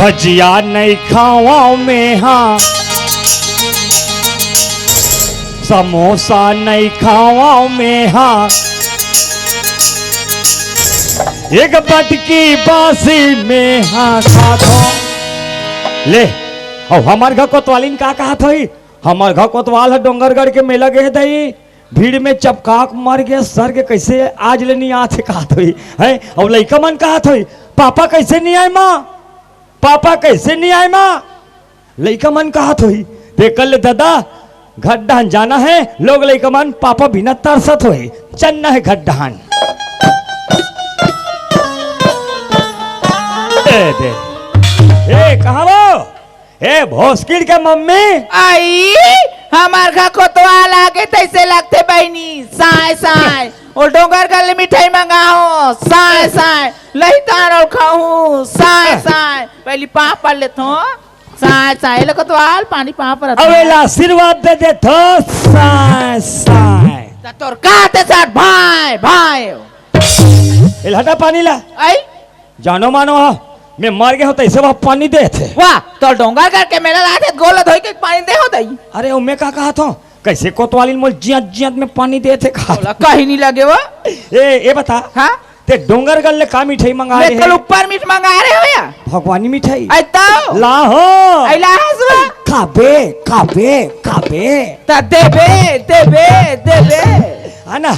भजिया नहीं खाओ में हाँ, समोसा नहीं खाओ में हाँ, एक बटकी बासी में हाँ खा दो। ले और हमार घर कोतवालीन का कहा थी, हमार घर कोतवाल है डोंगरगढ़ के मेला गए थे, भीड़ में चपकाक मर गया सर के कैसे आज ले नहीं आते कहा थी है। और लड़का मन कहा थी पापा कैसे नहीं आए माँ, पापा कैसे नहीं आए माँ। लड़का मन कहा थी देख ले दादा घड्डान जाना है, लोग लड़का मन पापा बिना तरसत हो चलना है घड्डान। दे ए कहा वो ए भोसकिर के मम्मी आई हमार घर कोतवाल आगे तैसे लगते बहनी साय साय और डोंगर गले मिठाई मंगाओ साय साय लहितान और खाऊं साय साय पहली पाप पड़ ले तो साय साय ले कोतवाल पानी पाप पर अवेला आशीर्वाद दे दे तो साय साय तोर काते साथ भाई भाई इलाटा पानी ला आई जानो मानो मैं मर गया होता ऐसे वह पानी दे थे। वाह तो डोंगर करके मेला लाते गोला धोई के पानी दे होता ही। अरे उम्मे का कहा था कैसे कोतवालीन मोल जियत जियत में पानी दे थे कहा कहीं नहीं लगे वो ए बता हाँ ते डोंगर गल ले का मिठाई मंगा रहे हैं ऊपर मीठ मंगा रहे हो या भगवानी मिठाई आइताओ ला हो आइला हसवा काबे काबे काबे ता देबे देबे देबे है ना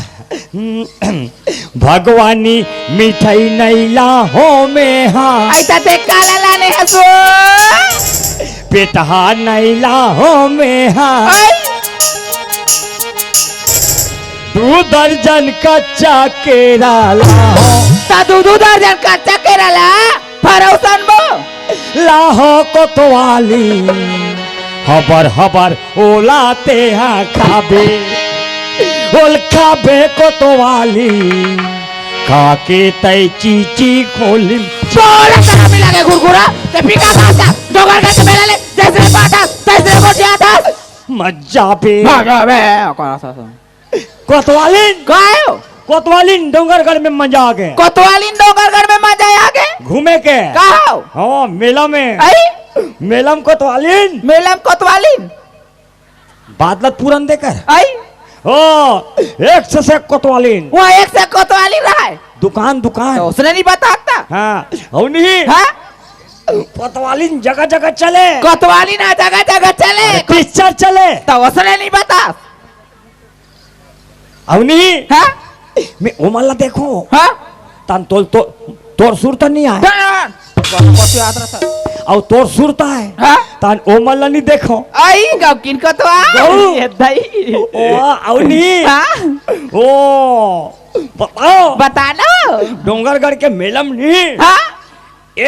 भगवानी मिठाई नहीं ला हो में हाँ आइता ते काला लाने हसो पेटहा नहीं ला हो में हाँ 2 दर्जन कच्चा केरा ला हो ता 2 दर्जन कच्चा केरा ला फरोसन बो ला हो कोतवाली हबर हबर ओलाते हाँ खाबे ओल खाबे कोतवाली खाके तय चीची खोली बोला कहाँ मिला के गुरगुरा ते पिका खाता डोगर करके मेला ले जैसे बाटा तैसे को जाता मजा पे मजा बे कौन सा कोतवालीन गायो कोतवालीन डोंगरगढ़ में मजा आ गए कोतवालीन डोंगरगढ़ में मजा आ गए घूमे के कहाँ हाँ मेला में आई मेला में कोतवालीन मेला में कोतवालीन बादल पूरन देकर आई ओ एक से कोतवालीन वो एक से कोतवालीन रहा है दुकान दुकान तो उसने नहीं बताता हाँ और नहीं हाँ कोतवालीन जगह जगह चले कोतवालीन आ जगह जगह चले पिक्चर चले तो उसने नहीं बता और नहीं हाँ मैं ओमल्ला देखो हाँ तन तोर सुरता नहीं आए और तोर सुरता है हाँ तन ओमल्ला नहीं देखो आई गाँव किन कोतवाल ये दही ओ और नहीं हाँ ओ बताओ बताना डोंगरगढ़ के मेला में नहीं हाँ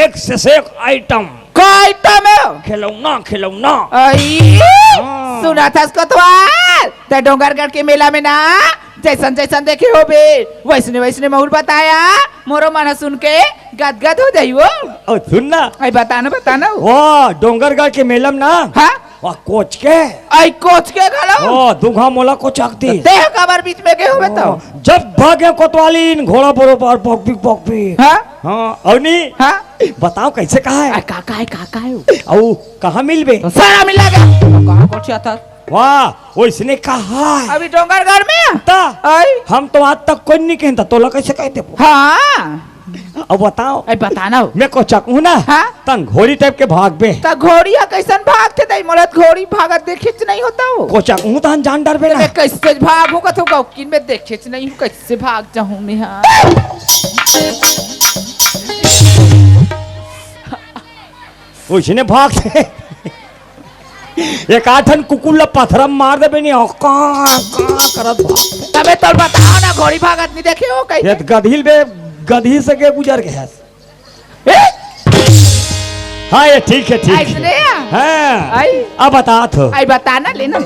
एक से एक आइटम कोई तो में खिलौना खिलौना आई सुना था कोतवाल ते डोंगरगढ़ के मेला में ना जैसन जैसन देखे हो बे वैसने वैसने महूर बताया मोरो मन सुन के गदगद हो जाई वो और सुनना आई बताना वाह डोंगरगढ़ के मेला में ना हाँ वाह कोच के आई कोच के गलो ओ दुघा मोला को चाकती देह कबर बीच में के हो तो जब भागे कोतवालीन घोड़ा बरोबर पॉकपी हाँ हाँ और नहीं हाँ बताओ कैसे कहा है काका है और कहाँ मिलबे तो सारा मिला गया कहाँ कोचिया था वाह उसने कहा है अभी डोंगरगढ़ में ता आई हम तो आज तक कोई नहीं कहता तो लगा कैसे कहते हाँ अब बताओ आई बताना मैं को चकू ना हाँ तन घोड़ी टाइप के भाग बे ता घोड़िया कैसन भागते दई मोलत घोड़ी भागत देखे नहीं होता वो को चकू तन जान डर बे ना मैं कैसे भागूंगा तो गाँव में देखे नहीं हूँ कैसे भाग जाऊँ मैं हाँ उसने भाग से एक आठन कुकुल पत्थर मार दे बे नहीं करत भाग तबे तो बताओ ना घोड़ी भागत नहीं देखे हो कैसे ये गधील बे गधी से के गुजर गया हाँ ये ठीक है ऐसने हाँ आई अब बता तो आई बताना लेना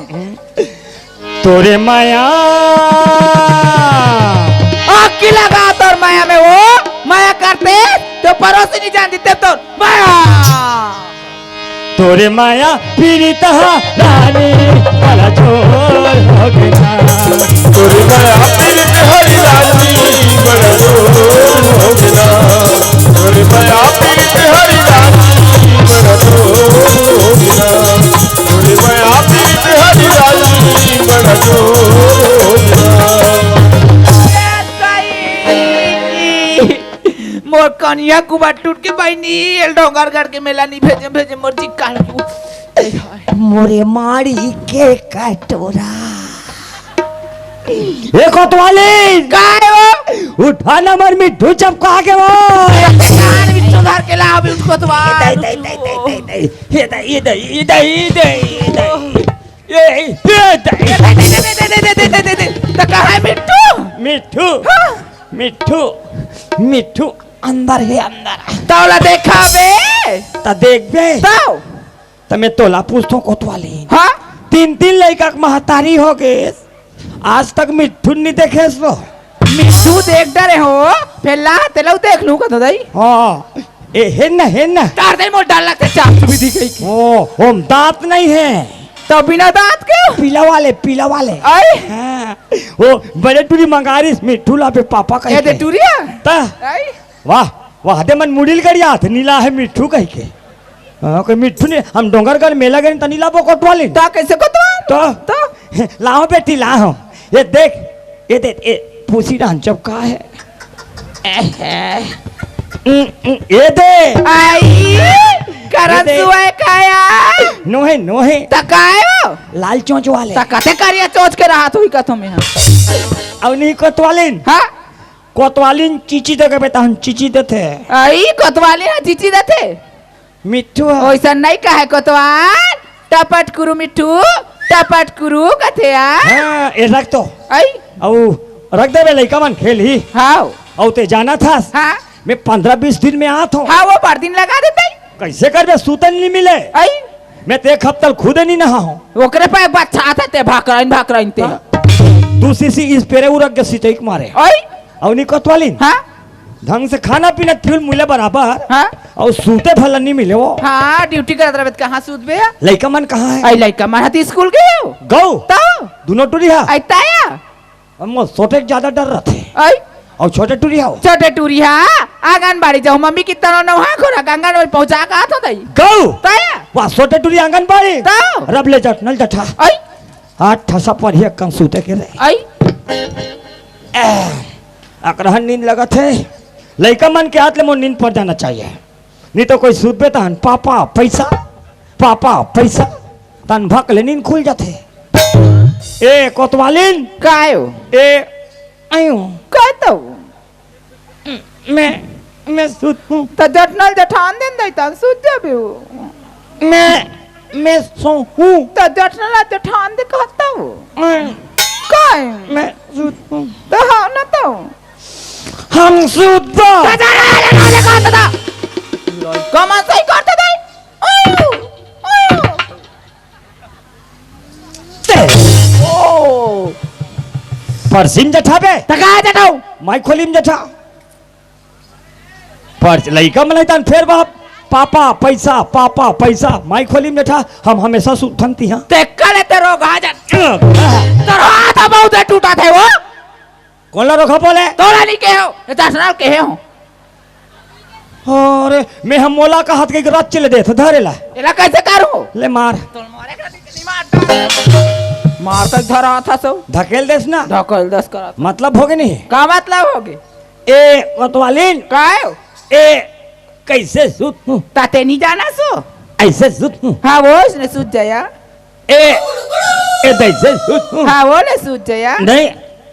तोरे माया की लगा तोर माया में वो माया करते तो पड़ोसी नहीं जानती ते तो माया तोरे माया पीड़ित रानी बड़ा जोर हो गया तोरे माया पीड़ित हरी रानी बड़ा जोर हो गया तोरे माया पीड़ित हरी रानी मोर कनिया कुबा टूट के बहनी एल डोंगरगढ़ के मेला नहीं भेजे भेजे मर्जी काल मोरे मारी के कटोरा ए कोतवाली काय हो उठा नंबर मिठू चपका के वो कान में सुधार के लाओ भी उसको तो तो कहाँ है मिट्टू मिठू मिठू मिठू अंदर है अंदर तौला देखा बे ता देख बे तो तमे तोला पूछतो कोतवाली हाँ 3 लड़का के महतारी हो गए आज तक मिठू नहीं देखे सो मिट्टू देख डरे हो फिर ला तेलौ देख लूं का तो दाई हाँ ए है ना तार दे मोर डाल लगते चाप भी दिख गई ओ दांत नहीं है तो बिना दांत के पीला वाले आई हाँ, वो बड़े टूरी मंगारिस मिठू ला पे पापा ये दे कह टूरिया ता आई वाह वाह दे मन मुड़िल गड़िया थ नीला है मिठू कह के कोई मिठू ने हम डोंगरगढ़ मेला गए त नीला कोटवाली तो कैसे को तो लाओ बेटी लाओ ये देख ये पूछी रहन चपका है ये दे आई करन सुए काया नोहे तकाए वो लाल चोंच वाले तकाते करिया चोच के रहा तो ही कथो में अब नहीं कोतवालिन हां कोतवालिन चीची दे के बेटा हम चीची देते आई कोतवाली ना चीची देते मिठू ओइसा नहीं कहे कोतवाल टपट कुरु मिठू टपट कुरु कथे हां ए रख तो आई औ रख दे बे लइका मन खेल ही हां औ ते जाना था हां मैं 15-20 दिन में आत हूँ हां वो पर दिन लगा देते कैसे कर बे सूतन नहीं मिले आई मैं ते एक हफ्ता खुद नहीं नहा हूँ ओकरे पे बच्चा आता ते भाकराइन ते दूसरी सी इस पेरे उरक के सिटैक मारे आई और नहीं कोतवालिन हां ढंग से खाना पीना फ्यूल मिले बराबर हां और सूते भला नहीं मिले वो हां ड्यूटी करत रहबे कहां सूत बे लइका मन कहाँ है आई लइका माहती स्कूल गए हो गौ तो दोनों टूरिया आई ताया हम छोटे ज्यादा डर रहे आई और छोटे टूरिया हो छोटे टूरिया आंगनबाड़ी जाओ मम्मी कितना नहा खोरा आंगनबाड़ी पहुंचा का तो दई गौ ताया वाह छोटे टूरिया आंगनबाड़ी तो रब ले जट नल जठा आई आठ ठसा पर ही कम सूते के रहे आई अकरहन नींद लगत है लइका मन के हाथ ले मोर नींद पड़ जाना चाहिए नहीं तो कोई सूत पे तहन पापा पैसा तन भक ले नींद खुल जाते ए कोतवालिन कायो ए आयो कहतो मैं सूत हूँ तो जटनल जठान देन दई तन सूत जाबे मैं सो हूँ तो जटनल जठान दे कहता हो काय मैं सूत हूँ तो हां ना तो हम सूत कमा सही करते दई ओ परसिम जठा बे तका जटाओ माई खोलिम जठा पर लइका मन तन फेर बाप पापा पैसा माई खोलिम जठा हम हमेशा सुथनती हां ते करे ते रोग आ जा तोर हाथ बहुत टूटा थे वो कौन ला रोका बोले तोरा नहीं के हो ये दर्शनाल के हो अरे मैं हम मोला का हाथ के रात चले दे तो धरेला एला कैसे करू ले मार तोर मारे का नहीं मार तक धरा था सो धकेल देस ना धकल दस करा मतलब होगे नहीं का मतलब होगे ए कोतवालिन काय हो ए कैसे सूत हूँ ताते नहीं जाना सो ऐसे सूत हूँ हाँ वो इसने सूत जाया ए दैसे सूत हूँ हाँ वो ने सूत जाया नहीं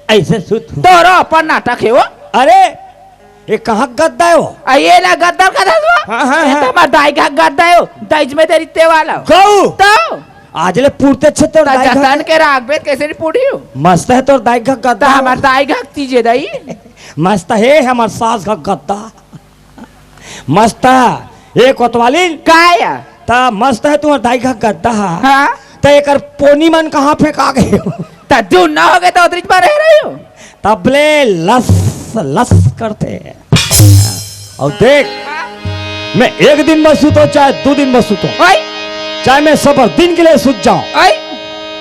ऐसे सूत हूँ तोरो अपन नाटक है वो अरे ये कहाँ गद्दा है वो ये ना गद्दर का था हाँ, ये तो मर दाई का गद्दा है दाइज में तेरी ते वाला गौ तो आज ले पूरते छे तोर दाई जतन के राग बेत कैसे नहीं पूड़ी हो मस्त है तोर दाई का तो गद्दा हमार दाई का तीजे दाई मस्त है हमार सास का गद्दा मस्त है ए कोतवालिन काया ता मस्त है तुम्हार दाई का गद्दा हाँ तो एक पोनी मन कहाँ फेंका गए हो तू ना हो गए तो उतरिज पर रह रही हो तबले लस लस करते हैं और देख मैं एक दिन में सूतो चाहे 2 दिन में सूतो ओए चाहे मैं सबर दिन के लिए सूत जाऊं ओए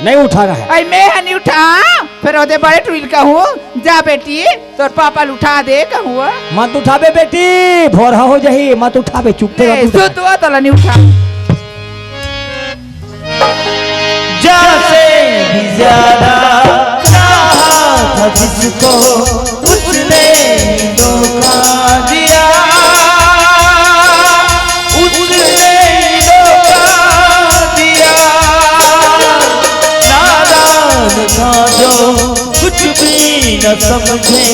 नहीं उठाना है ओए मैं नहीं उठा फिर ओदे बड़े टुइल का हूँ जा बेटी तोर पापा उठा दे कहूँ मत उठाबे बेटी भोरहा हो जाही मत उठाबे चुपते सो तो तला नहीं उठा जैसे भी ज्यादा चाहा था जिसको उसने धोखा दिया न समझे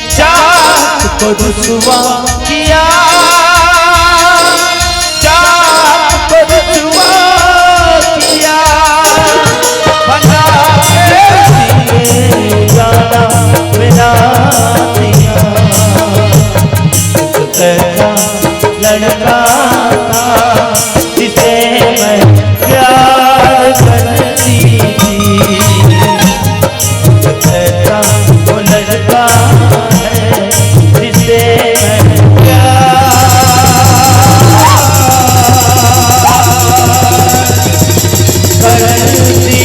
जात को रुसवा किया, जात को रुसवा किया, बना के दिए जाना मेरा दिया, तेरा लड़का था जिसे मैं प्यार करती थी, तेरा वो लड़का है जिसे मैं प्यार करती।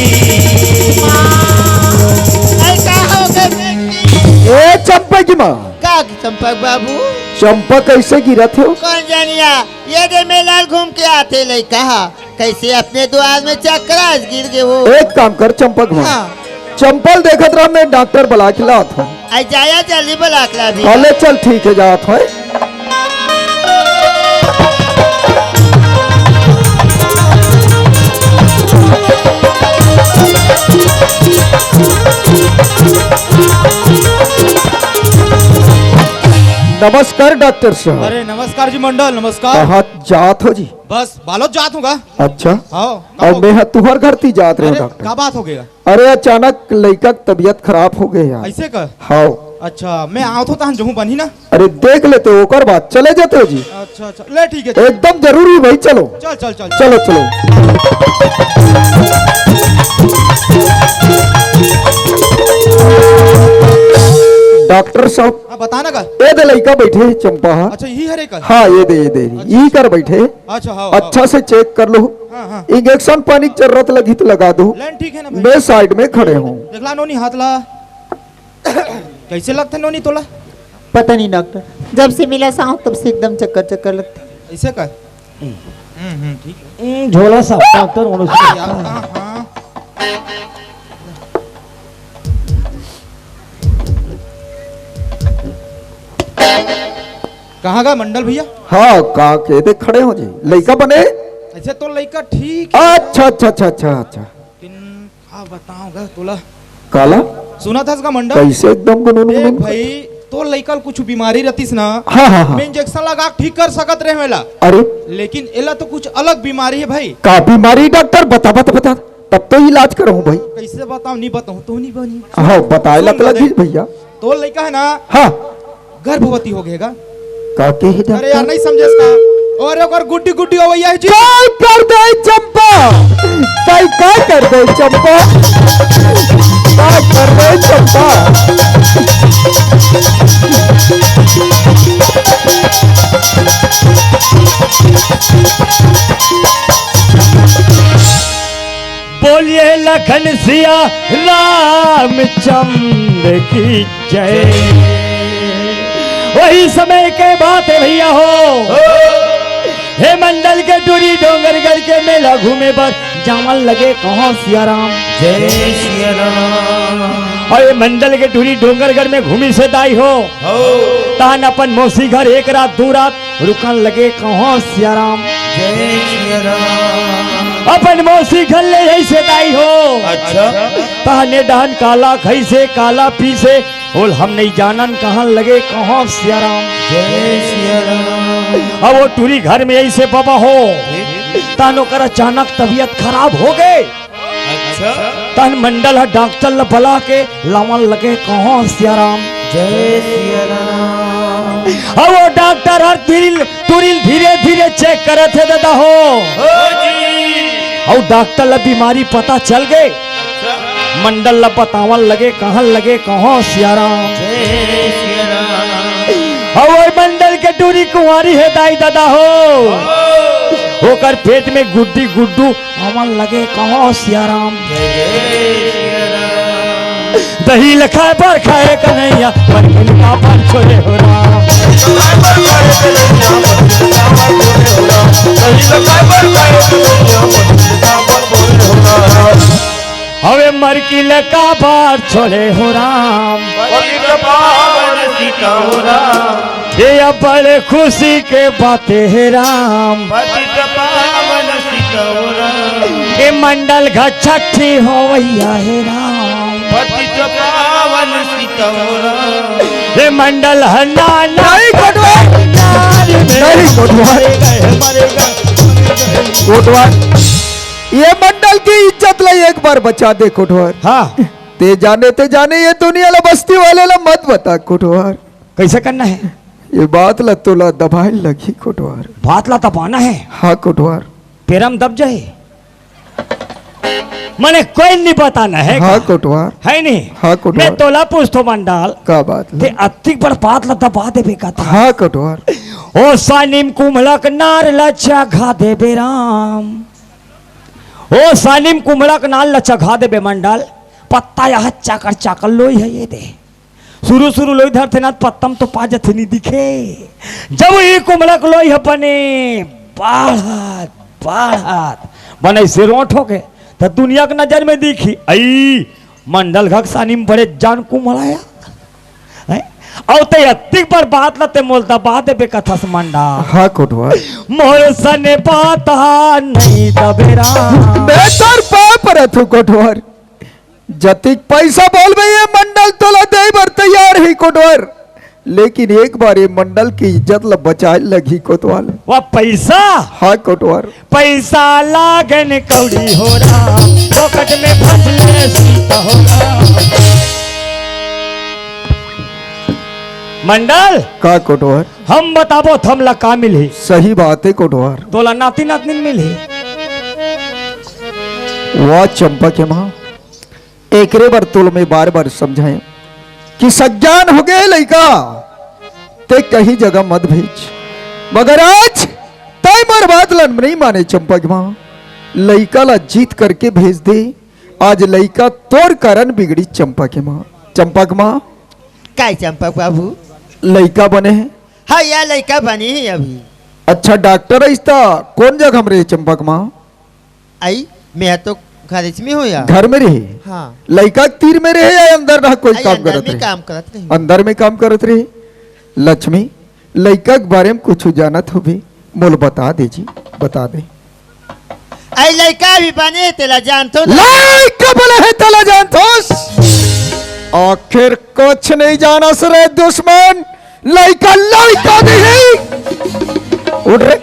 ए चंपा की माँ, का चंपक बाबू चंपा कैसे गिरा थे? कौन जानिया, ये दे मेलाल घूम के आते ले कहा कैसे अपने द्वार में चक्रास गिर गए वो। एक काम कर चंपक माँ, हाँ चंपल देखत रहा, मैं डॉक्टर बुला के लात हूँ। आई जाया जल्दी बुला के भी। हाले चल ठीक है जात है। नमस्कार डॉक्टर साहब। अरे नमस्कार जी मंडल, नमस्कार। कहाँ जात हो जी? बस बालोद जात हूँ का। अच्छा, हाँ और मैं तुहर घर ती जात रहे अरे डॉक्टर। क्या बात हो गया? अरे अचानक लड़का की तबीयत खराब हो गई यार। ऐसे का? हाँ। अच्छा मैं आओ तो तहन जहूँ बनी ना। अरे देख लेते हो ओकर बाद चले जाते हो जी। अच्छा अच्छा ले ठीक है। एकदम जरूरी भाई, चलो चल चल चल चलो चलो। डॉक्टर साहब, हाँ बताना का। ये दे लड़का बैठे है चंपा। अच्छा यही हरे का। हाँ ये दे यही कर बैठे। अच्छा हाँ अच्छा से चेक कर लो, हाँ हाँ इंजेक्शन पानी की जरूरत लगी तो लगा दो। लेन ठीक है ना भाई। मैं साइड में खड़े हूँ। देखला नोनी हाथ ला कैसे लगते नोनी तोला? पता नहीं डॉक्टर, जब से मिला साहब तब से एकदम चक्कर चक्कर लगता। ऐसे का? ठीक है झोला सा डॉक्टर यार। हाँ हाँ कहाँ का मंडल भैया? हाँ का के दे खड़े हो जी, लड़का बने। ऐसे तो लड़का ठीक है। अच्छा अच्छा अच्छा अच्छा अच्छा। लेकिन हाँ बताऊंगा तोला। काला सुना था इसका मंडल? कैसे एकदम गुनगुन देख गुनगुन। भाई तो लड़का कुछ बीमारी रहतीस ना, हाँ हाँ हाँ। मैं इंजेक्शन लगा के ठीक कर सकत रहे मेला, अरे लेकिन एला तो कुछ अलग बीमारी है भाई। का बीमारी डॉक्टर? बता बता बता, तब तो इलाज करूँ भाई। कैसे बताऊं? नहीं बताऊं तो नहीं बनी। हाँ बताए सुन लग ले लगी देख। भैया। तो लड़का है ना हाँ गर्भवती हो गएगा। का के है अरे यार डॉक्टर? नहीं समझे इसका। और एक और गुड्डी गुड्डी हो गई है जी। काय कर दे चंपा, काय कर दे चंपा, काय कर दे चंपा। बोलिए लखन सिया रामचंद्र की जय। वही समय के बात है भैया हो, हे मंडल के टूरी डोंगरगढ़ के मेला घूमे पर जामल लगे कहो सियाराम जय श्री राम। और ये मंडल के टूरी डोंगरगढ़ में घूमी से दाई हो तान अपन मौसी घर एक रात दो रात रुकन लगे कहो सियाराम जय श्री राम। अपन मौसी घर ले यही से दाई हो। अच्छा ताने डान काला खई से काला पी से बोल हम नहीं जानन कहाँ लगे कहो सियाराम जय श्री राम। अब वो टूरी घर में यही से बाबा हो तानो कर अचानक तबीयत खराब हो गए। अच्छा तन मंडल है डॉक्टर ल बुला के लावन लगे कहो सियाराम जय श्री राम। अब वो डॉक्टर हर तुरिल धीरे धीरे चेक करे थे दादा हो। और डॉक्टर ल बीमारी पता चल गए, मंडल ल बतावन लगे कहाँ लगे कहो सियाराम जय श्री राम। और वो मंडल के टूरी कुंवारी है दाई दादा हो। होकर पेट में गुड्डी गुड्डू अमन लगे कहो सियाराम दही लखाए पर खाए कन्हैया पर किनका पर छोड़े हो राम। हवे मर की लका बार छोड़े हो राम। ये बड़े खुशी के बातें है राम। ये मंडल घा छठी हो भैया है राम। तोरा हे मंडल हनाना नहीं कोटवार नहीं कोटवार कोटवार ये मंडल की इज्जत ला एक बार बचा दे कोटवार। हाँ ते जाने ये दुनिया ला बस्ती वाले ला मत बता कोटवार। कैसे करना है? ये बात ला तोला दबाई लगी कोटवार। भात ला तपाना है, हाँ कोटवार। पेरम दब जाए मने कोई नहीं बताना है हाँ का? कोटवार। है नहीं? हाँ कोटवार। मैं तोला पूछतो मंडल का बात ते ला? अत्तिक पर बात ला दबा दे बेका था। हाँ कोटवार। ओ सानिम कुमलक नार लच्छा घा दे बेराम। ओ सानिम कुमलक नार लच्छा घा दे बे मंडल। पत्ता यह चाकर चाकर लोई है ये दे। शुरू लोई धर थे ना पत्तम तो पाजत नहीं दिखे। जब ये कुमलक लोई है बने बाढ़त बने से रोट हो गए तो दुनिया के नजर में दिखी आई मंडल घक सानिम बड़े जान कुमलाया और ते अत्तिक पर बात लते मोलता बात बे कथा मंडा। हाँ कोटवार। मोर सने पाता नहीं दबेरा बेहतर पाप रथु कोटवार। जतिक पैसा बोल बे ये मंडल तोला दे बर तैयार है कोटवार। लेकिन एक बार ये मंडल की इज्जत ला बचाए लगी कोतवाल। वह पैसा हाँ कोटवार। पैसा लागन कौड़ी हो रहा पोकट में फंसले सीता हो रहा। मंडल का कोटवार। हम बताबो थमला का मिली? सही बात है कोटवार। तोला नाती नातनी मिली। वाह चंपा के माँ एकरे बार तुल में बार बार समझाए कि सज्ञान हो गए लड़का ते कहीं जगह मत भेज। मगर आज तय मर बात लन नहीं माने चंपा की माँ। लड़का ला जीत करके भेज दे। आज लड़का तोर कारण बिगड़ी चंपा की माँ। चंपा की माँ काय चंपक बाबू? लड़का बने हैं। हाँ यार लड़का बनी है अभी। अच्छा डॉक्टर है इसका कौन जगह में रहे चंपा की माँ? आई मैं तो घर में हूँ यार। घर में रहे? हाँ। लड़का तीर में रहे या अंदर रहा कोई आई काम अंदर करत में रहे? काम करत नहीं। अंदर में काम करत रहे। लक्ष्मी लड़का के बारे में कुछ जानत हो भी मोल बता दे जी बता दे। आई लड़का भी बने तेला जानतो ना। लड़का बोले है तला जानतोस। आखिर कुछ नहीं जानस रे दुश्मन। लड़का लड़का नहीं। उठ रे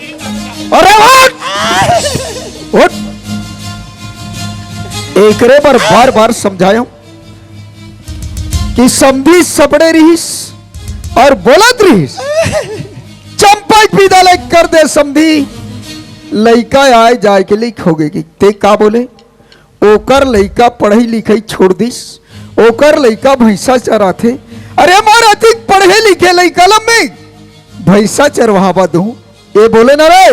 अरे उठ। एकरे पर बार बार समझाया कि समझी सपड़े रहीस और बोलत रहीस। चंपा पीदा ले कर दे समझी लइका आए जाए के लिए खोगेगी। ते का बोले ओकर लइका पढ़ी लिखई छोड़ दिस। ओकर लइका भैंसा चराथे। अरे हमारा अधिक पढ़े लिखे लइका लम्बे भैंसा चरवावा दूं ये बोले ना रे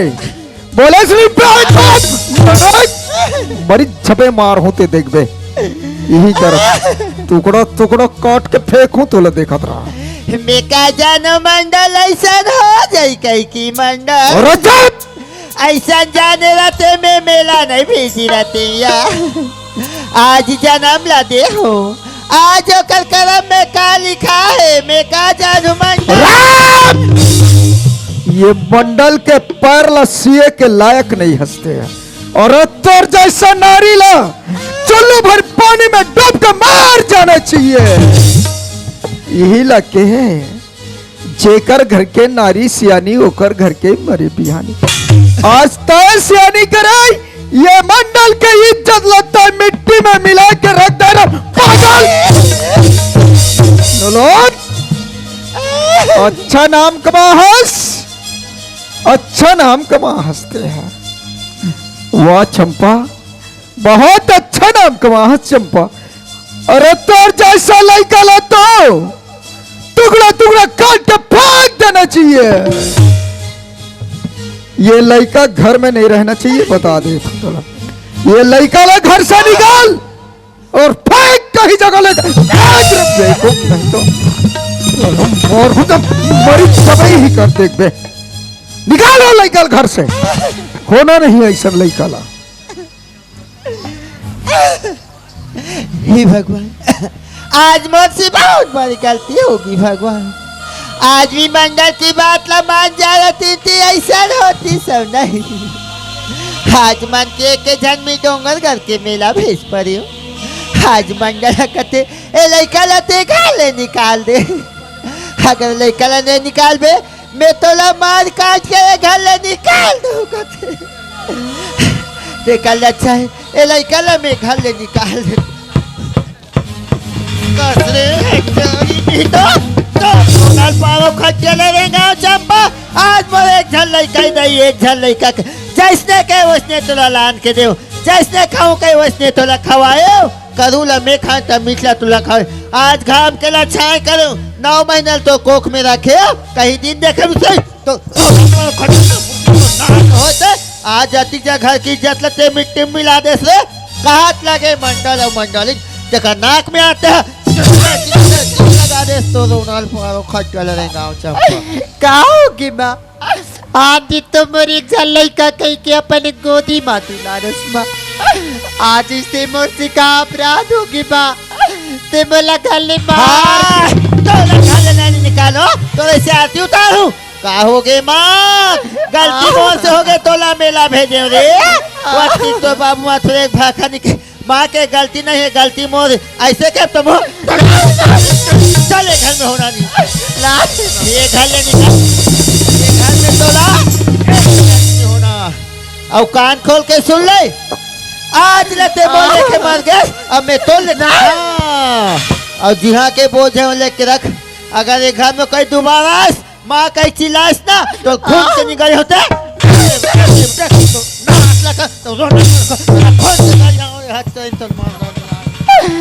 बोले सिर्फ बड़ी छपे मार होते देख बे। यही कर टुकड़ा टुकड़ा काट के फेंकूं तो देखत रहा। मैं का जानो मंडल ऐसा हो जाई कई की मंडल। रजत ऐसा जाने रहते में मेला नहीं भेजी रहते या। आज जन्म ला दे हो आज कल करम में का लिखा है मैं का जानू मंडल। ये मंडल के पैर लसीए के लायक नहीं हंसते हैं और तोर जैसा नारी ला चुल्लू भर पानी में डूब कर मार जाना चाहिए। यही लगे है जेकर घर के नारी सियानी होकर घर के मरे बिहानी। आज तय सियानी कराई ये मंडल के इज्जत लगता है मिट्टी में मिला के रख देना पागल। नलोन अच्छा नाम कमा हंस अच्छा नाम कमा हंसते हैं। वाह चंपा बहुत अच्छा नाम कमा हंस चंपा। अरे तोर जैसा लड़का ला तो टुकड़ा टुकड़ा काट के फेंक देना चाहिए। ये लड़का घर में नहीं रहना चाहिए बता दे। ये लड़का ला घर से निकाल और फेंक कहीं जगह ले देखो नहीं तो और मरी सबई ही कर देख बे। निकालो लड़का घर से होना नहीं ऐसा लड़का ला। हे भगवान आज मुझसे बहुत बड़ी गलती होगी भगवान। आज भी मंडल की बात ला मान जा रही थी ऐसा होती सब नहीं। आज मन के जन्मी डोंगर घर के मेला भेज पड़ी हूँ। आज मंडल कते ए लड़का लते घाले निकाल दे अगर लड़का ला नहीं निकाल बे मैं तोला मार काट के घाले निकाल दूं कते निकाल अच्छा है ए लड़का ला मैं घाले निकाल दे कसरे चोरी भी तो सोनाल पारो खट चले रहेगा चंपा आज मोरे एक झल लड़का ही नहीं एक झल लड़का जैसने कहे उसने तोला लान के दे जैसने खाऊं कहे उसने तोला खवाए करूला मैं खा तब मिठला तुला खाए आज घाम के ला छाए करूं 9 महीना तो कोख में रखे कहीं दिन देखे उसे तो होते आज अति घर की इज्जत लेते मिट्टी मिला दे रे कहात लगे मंडल और मंडलिक जगह नाक में आते हैं लगा दे तो रोनाल पारो खट चले रहेगा चंपा कहोगी माँ आदि तो मोरी लड़का कहीं के अपन गोदी माँ दुलारस माँ आज इससे मोर्ची का अपराध होगी माँ ते बोला गले माँ तो गले नहीं निकालो तो ऐसे आती उतारू का हो गए माँ गलती मोर से हो गए तोला मेला भेजे रे वक्ती तो बाबू माँ थोड़े भाखा निकले माँ के गलती नहीं है गलती मोर ऐसे क्या तुम हो चले घर में होना नहीं ये घर ले निकाल ये घर में तोला नहीं होना अब कान खोल के सुन ले आज लेते बोले के मर गए अब मैं तोल लेना और जिहा के बोझे लेके रख अगर ये घर में कोई दोबारा माँ कहीं चिल्लास ना तो खून से निकले होते तो